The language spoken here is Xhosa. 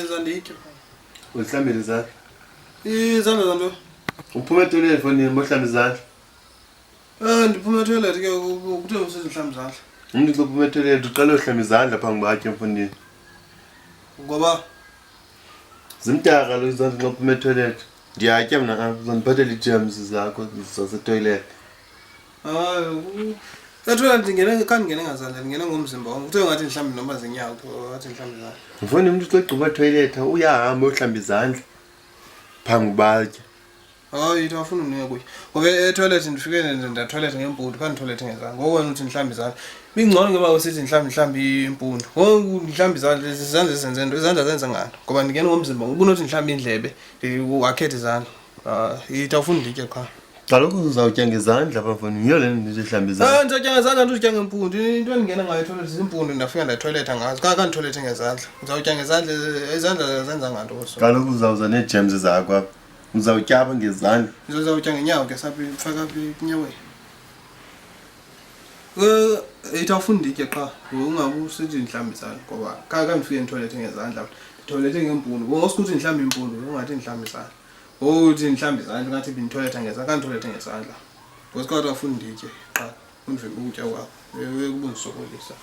Zandike. Uhlambile izandla. Izandla zanto. Uphuma etoilet efonini mohlamba izandla. Ndiphuma etoilet ke ukuthe usiza uhlamba izandla. Umuntu xa uphuma etoilet uqala uhlamba izandla phambi kwakhe emfondini. Ngoba Zimdaka lo izandla xa uphuma etoilet. Ndiyatya mna apha uzondiphathela ii-germs zakho zasetoilet. hayi etoilet ndingene ngazandla ndingene ngomzimba wam. Kuthe ngathi mhlawumbi noma zinyawo ngathi mhlawumbi izandla. Ngifuna umuntu xa egqiba toilet uyahamba uhlamba izandla phambi kwakhe. Hayi ithi awufuni unika kuye. Ngoba etoilet ndifike ndatoilet ngempundu kanti toilet ngezandla. Ngoku wena uthi mhlawumbi izandla. Bingcono ngeba usithi mhlawumbi impundu. Ngoku mhlawumbi izandla ezenze into izandla zenza ngani? Ngoba ndingene ngomzimba ubunothi mhlawumbi indlebe wakhetha izandla. Ithi awufuni nditye qha. Kaloku uzawutya ngezandla apha mfondini yiyo le nto ndihlamba izandla. Ndizawutya ngezandla ndizutya ngempundu. Into endingena ngayo etoilet zimpundu ndafika ndatoilet ngazo. Kanti toilet ngezandla. Ndizawutya ngezandla izandla zenza ngani oso? Kaloku uzawuza nee-germs zakho apha. Uzawutya apha ngezandla. Ndizawutya ngenyawo ke saphi faka apha enyaweni. Ithi awufuni nditye qha. Ungabe usithi mhlawumbi izandla ngoba kanti ndifike nditoilet ngezandla. Nditoilet ngempundu. Ngosukuthi mhlawumbi impundu ungathi mhlawumbi izandla. Uthi mhlawumbi izandla ngathi benditoilet ngezandla kanti toilet ngezandla. Ngoba awufuni nditye qha undivimba ukutya kwakho. Kubundisokolisa.